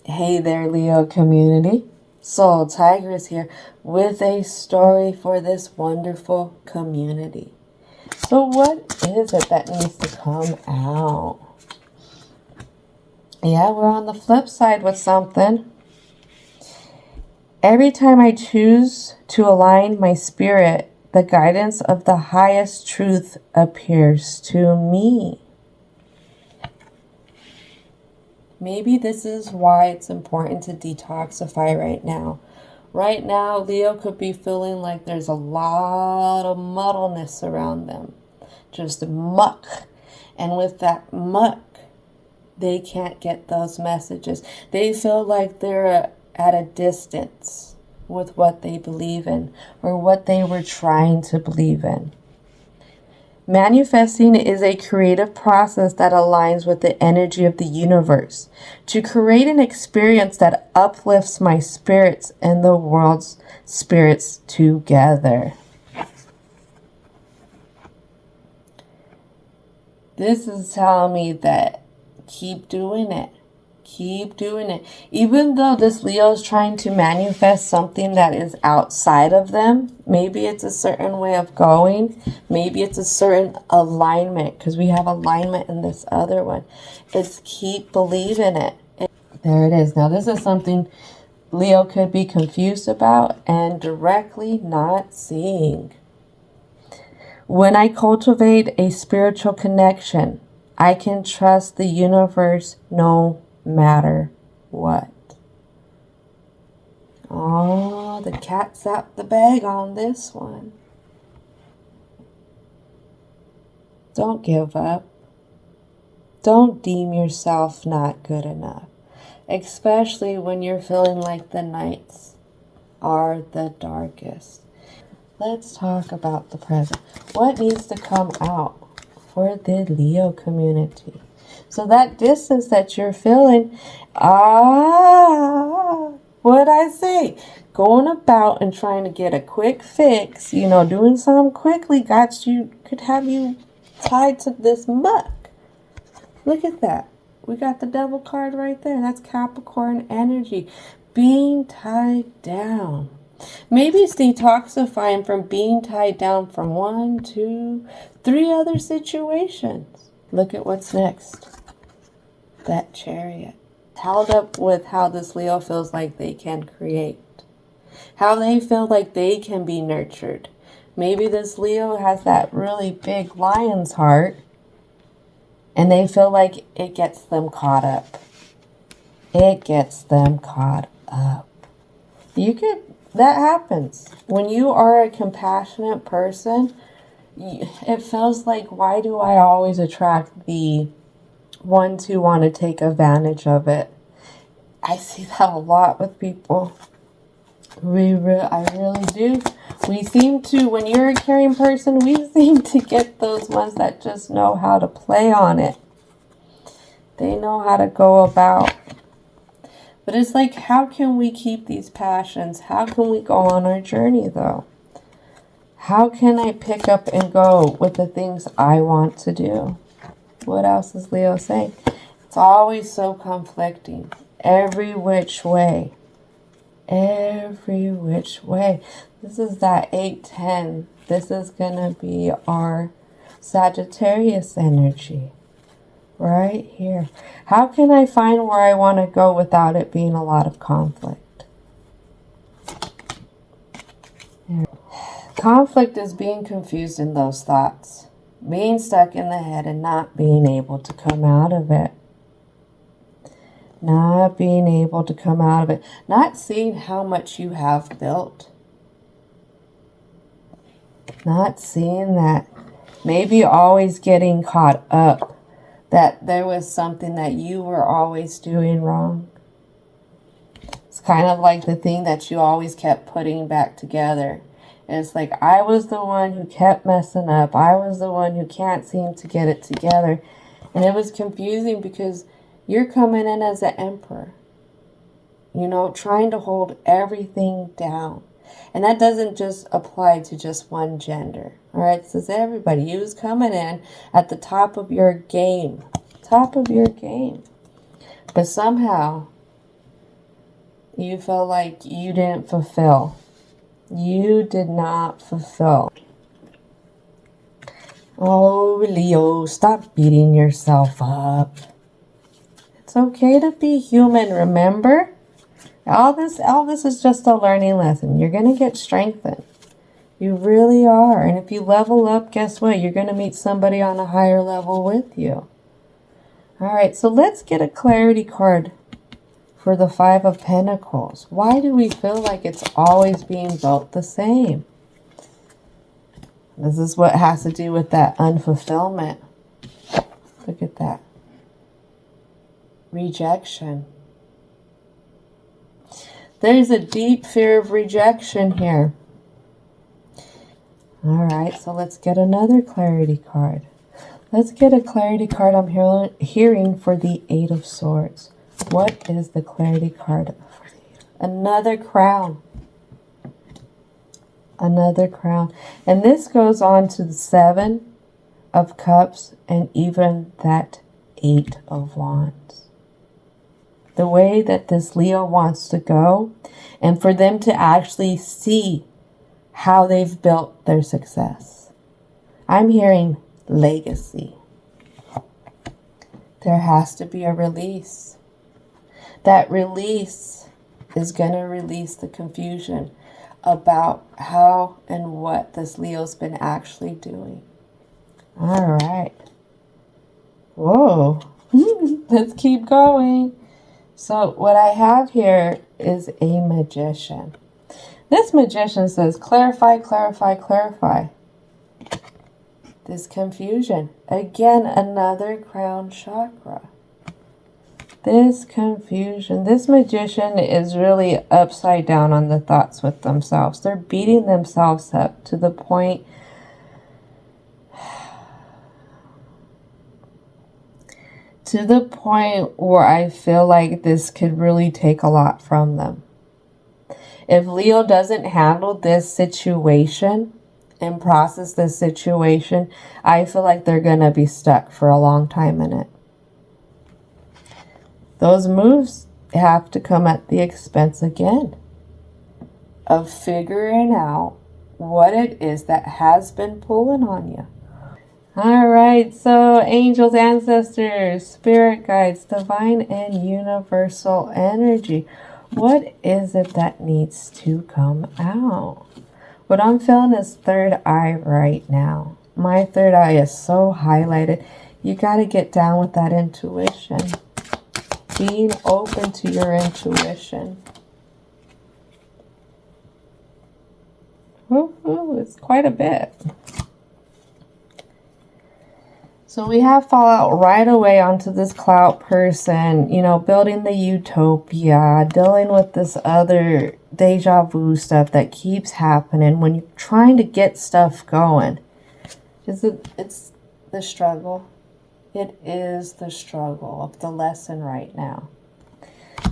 Hey there, Leo community. Soul Tigress here with a story for this wonderful community. So what is it that needs to come out? Yeah, we're on the flip side with something. Every time I choose to align my spirit, the guidance of the highest truth appears to me. Maybe this is why it's important to detoxify right now. Right now, Leo could be feeling like there's a lot of muddleness around them. Just muck. And with that muck, they can't get those messages. They feel like they're at a distance with what they believe in or what they were trying to believe in. Manifesting is a creative process that aligns with the energy of the universe to create an experience that uplifts my spirits and the world's spirits together. This is telling me that keep doing it. Keep doing it. Even though this Leo is trying to manifest something that is outside of them, maybe it's a certain way of going. Maybe it's a certain alignment, because we have alignment in this other one. It's keep believing it. There it is. Now, this is something Leo could be confused about and directly not seeing. When I cultivate a spiritual connection, I can trust the universe no matter what. Oh, the cat's out the bag on this one. Don't give up. Don't deem yourself not good enough, especially when you're feeling like the nights are the darkest. Let's talk about the present. What needs to come out for the Leo community? So that distance that you're feeling, what'd I say? Going about and trying to get a quick fix, doing something quickly could have you tied to this muck. Look at that. We got the devil card right there. That's Capricorn energy. Being tied down. Maybe it's detoxifying from being tied down from 1, 2, 3 other situations. Look at what's next. That Chariot. Held up with how this Leo feels like they can create. How they feel like they can be nurtured. Maybe this Leo has that really big lion's heart, and they feel like it gets them caught up. It gets them caught up. That happens. When you are a compassionate person, it feels like, why do I always attract the ones who want to take advantage of it? I see that a lot with people. I really do. We seem to, when you're a caring person, we seem to get those ones that just know how to play on it. They know how to go about. But it's like, how can we keep these passions? How can we go on our journey, though? How can I pick up and go with the things I want to do? What else is Leo saying? It's always so conflicting. Every which way. Every which way. This is that 8-10. This is going to be our Sagittarius energy. Right here. How can I find where I want to go without it being a lot of conflict? Conflict is being confused in those thoughts. Being stuck in the head and not being able to come out of it. Not being able to come out of it. Not seeing how much you have built. Not seeing that. Maybe always getting caught up. That there was something that you were always doing wrong. It's kind of like the thing that you always kept putting back together. And it's like, I was the one who kept messing up. I was the one who can't seem to get it together. And it was confusing because you're coming in as an emperor. Trying to hold everything down. And that doesn't just apply to just one gender. All right, it says everybody. You was coming in at the top of your game. Top of your game. But somehow You feel like you didn't fulfill. You did not fulfill. Oh, Leo, stop beating yourself up. It's okay to be human, remember? All this is just a learning lesson. You're going to get strengthened. You really are. And if you level up, guess what? You're going to meet somebody on a higher level with you. All right, so let's get a clarity card for the Five of Pentacles. Why do we feel like it's always being built the same? This is what has to do with that unfulfillment. Look at that. Rejection. There's a deep fear of rejection here. All right, so let's get another clarity card. Let's get a clarity card I'm hearing for the Eight of Swords. What is the clarity card for another crown? Another crown. And this goes on to the Seven of Cups and even that Eight of Wands. The way that this Leo wants to go, and for them to actually see how they've built their success. I'm hearing legacy. There has to be a release. That release is going to release the confusion about how and what this Leo's been actually doing. All right. Whoa. Let's keep going. So what I have here is a magician. This magician says, clarify, clarify, clarify. This confusion. Again, another crown chakra. This confusion. This magician is really upside down on the thoughts with themselves. They're beating themselves up to the point where I feel like this could really take a lot from them. If Leo doesn't handle this situation and process this situation, I feel like they're going to be stuck for a long time in it. Those moves have to come at the expense again of figuring out what it is that has been pulling on you. All right, so angels, ancestors, spirit guides, divine and universal energy. What is it that needs to come out? What I'm feeling is third eye right now. My third eye is so highlighted. You got to get down with that intuition. Being open to your intuition. Ooh, it's quite a bit. So we have fallout right away onto this clout person, you know, building the utopia, dealing with this other deja vu stuff that keeps happening when you're trying to get stuff going. It's the struggle. It is the struggle of the lesson right now.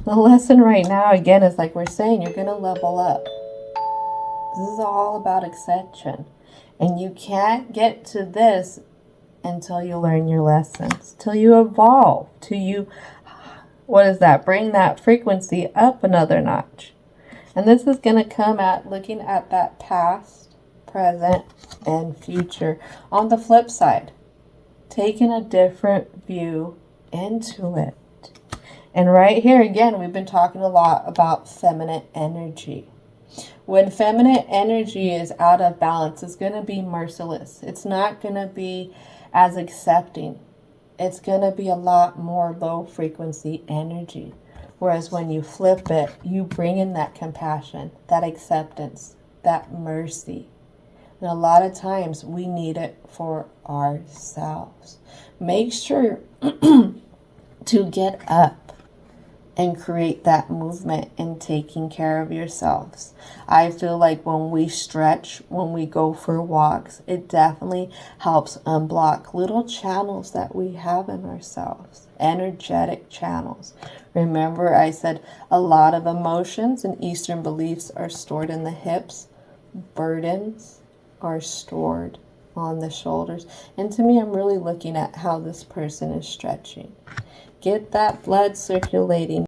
The lesson right now, again, is like we're saying, you're going to level up. This is all about ascension. And you can't get to this until you learn your lessons, till you evolve, till you, bring that frequency up another notch. And this is going to come at looking at that past, present, and future. On the flip side, taking a different view into it. And right here, again, we've been talking a lot about feminine energy. When feminine energy is out of balance, it's going to be merciless. It's not going to be as accepting. It's going to be a lot more low frequency energy. Whereas when you flip it, you bring in that compassion, that acceptance, that mercy. And a lot of times we need it for ourselves. Make sure to get up and create that movement in taking care of yourselves. I feel like when we stretch, when we go for walks, it definitely helps unblock little channels that we have in ourselves, energetic channels. Remember, I said a lot of emotions and Eastern beliefs are stored in the hips. Burdens are stored on the shoulders. And to me, I'm really looking at how this person is stretching. Get that blood circulating.